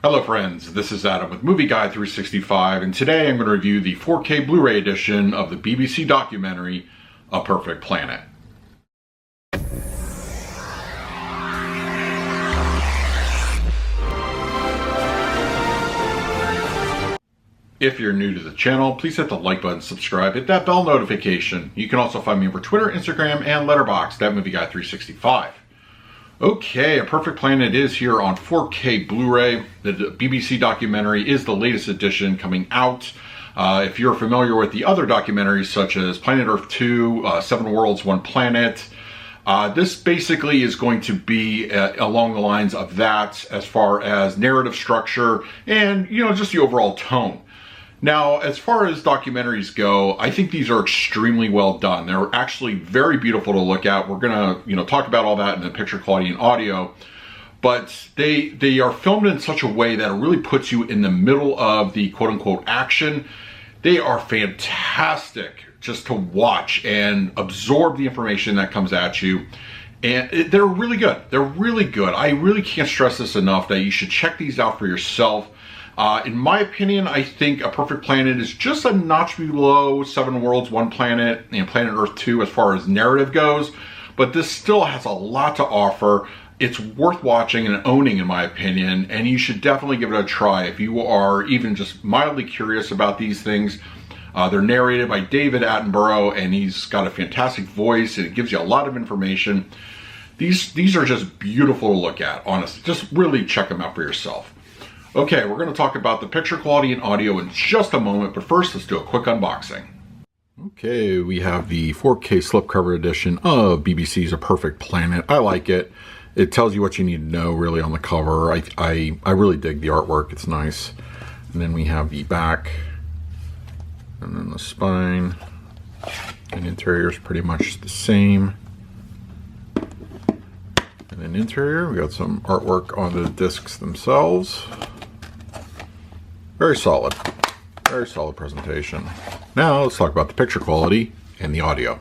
Hello friends, this is Adam with Movie Guide 365, and today I'm going to review the 4K Blu-ray edition of the BBC documentary, A Perfect Planet. If you're new to the channel, please hit the like button, subscribe, hit that bell notification. You can also find me over Twitter, Instagram, and Letterboxd at Movie Guide 365. Okay, A Perfect Planet is here on 4K Blu-ray. The BBC documentary is the latest edition coming out. If you're familiar with the other documentaries such as Planet Earth 2, 7 Worlds, 1 Planet, this basically is going to be along the lines of that as far as narrative structure and, just the overall tone. Now, as far as documentaries go, I think these are extremely well done. They're actually very beautiful to look at. We're gonna, talk about all that in the picture quality and audio, but they are filmed in such a way that it really puts you in the middle of the quote-unquote action. They are fantastic just to watch and absorb the information that comes at you. And they're really good. They're really good. I really can't stress this enough that you should check these out for yourself. In my opinion, I think A Perfect Planet is just a notch below 7 Worlds, 1 Planet, and Planet Earth 2 as far as narrative goes, but this still has a lot to offer. It's worth watching and owning, in my opinion, and you should definitely give it a try if you are even just mildly curious about these things. They're narrated by David Attenborough, and he's got a fantastic voice, and it gives you a lot of information. These are just beautiful to look at, honestly. Just really check them out for yourself. Okay, we're going to talk about the picture quality and audio in just a moment, but first let's do a quick unboxing. Okay, we have the 4K slipcover edition of BBC's A Perfect Planet. I like it. It tells you what you need to know really on the cover. I really dig the artwork. It's nice. And then we have the back, and then the spine, and interior is pretty much the same. And then interior, we got some artwork on the discs themselves. Very solid presentation. Now let's talk about the picture quality and the audio.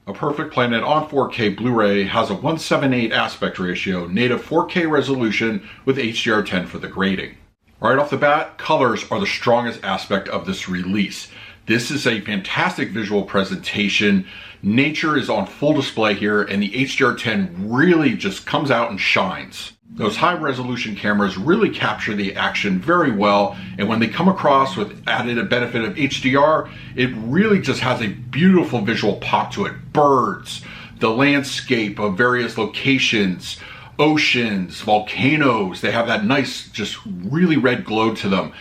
A Perfect Planet on 4K Blu-ray has a 1:7:8 aspect ratio, native 4K resolution with HDR10 for the grading. Right off the bat, colors are the strongest aspect of this release. This is a fantastic visual presentation. Nature is on full display here, and the HDR10 really just comes out and shines. Those high resolution cameras really capture the action very well, and when they come across with added benefit of HDR, it really just has a beautiful visual pop to it. Birds, the landscape of various locations, oceans, volcanoes, they have that nice, just really red glow to them.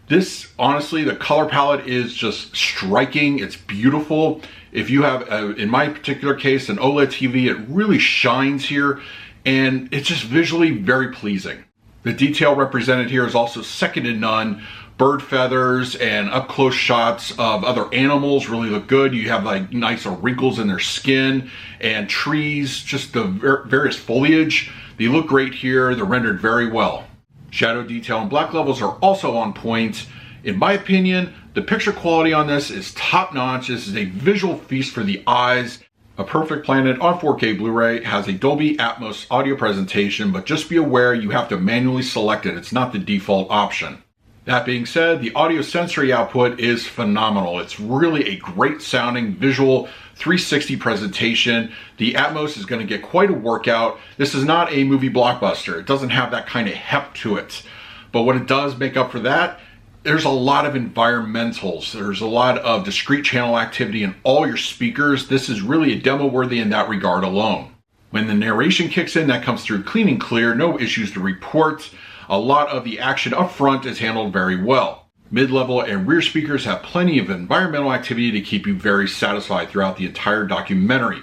This, honestly, the color palette is just striking. It's beautiful. If you have, in my particular case, an OLED TV, it really shines here, and it's just visually very pleasing. The detail represented here is also second to none. Bird feathers and up-close shots of other animals really look good. You have like nice wrinkles in their skin, and trees, just the various foliage. They look great here. They're rendered very well. Shadow detail and black levels are also on point. In my opinion, the picture quality on this is top notch. This is a visual feast for the eyes. A Perfect Planet on 4K Blu-ray has a Dolby Atmos audio presentation, but just be aware you have to manually select it. It's not the default option. That being said, the audio sensory output is phenomenal. It's really a great sounding visual 360 presentation. The Atmos is going to get quite a workout. This is not a movie blockbuster. It doesn't have that kind of heft to it. But what it does make up for that, there's a lot of environmentals. There's a lot of discrete channel activity in all your speakers. This is really a demo worthy in that regard alone. When the narration kicks in, that comes through clean and clear, no issues to report. A lot of the action up front is handled very well. Mid-level and rear speakers have plenty of environmental activity to keep you very satisfied throughout the entire documentary.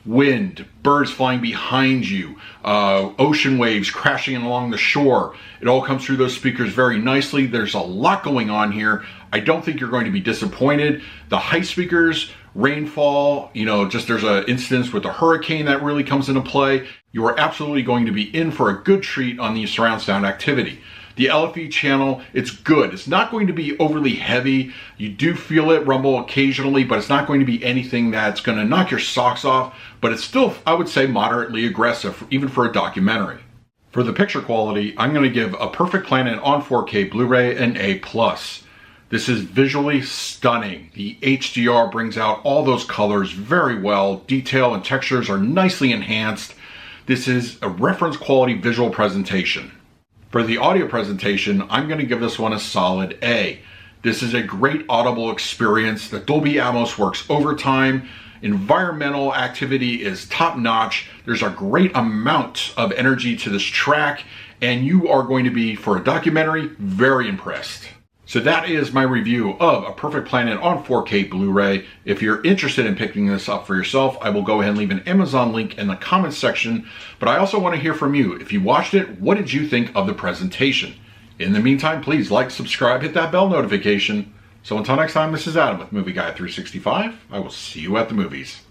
Wind, birds flying behind you, ocean waves crashing along the shore. It all comes through those speakers very nicely. There's a lot going on here. I don't think you're going to be disappointed. The high speakers, rainfall, just there's an instance with a hurricane that really comes into play. You are absolutely going to be in for a good treat on the surround sound activity. The LFE channel, it's good. It's not going to be overly heavy. You do feel it rumble occasionally, but it's not going to be anything that's going to knock your socks off, but it's still, I would say, moderately aggressive, even for a documentary. For the picture quality, I'm going to give A Perfect Planet on 4K Blu-ray an A+. This is visually stunning. The HDR brings out all those colors very well. Detail and textures are nicely enhanced. This is a reference quality visual presentation. For the audio presentation, I'm going to give this one a solid A. This is a great audible experience. The Dolby Atmos works overtime. Environmental activity is top-notch. There's a great amount of energy to this track, and you are going to be, for a documentary, very impressed. So that is my review of A Perfect Planet on 4K Blu-ray. If you're interested in picking this up for yourself, I will go ahead and leave an Amazon link in the comments section. But I also want to hear from you. If you watched it, what did you think of the presentation? In the meantime, please like, subscribe, hit that bell notification. So until next time, this is Adam with Movie Guy 365. I will see you at the movies.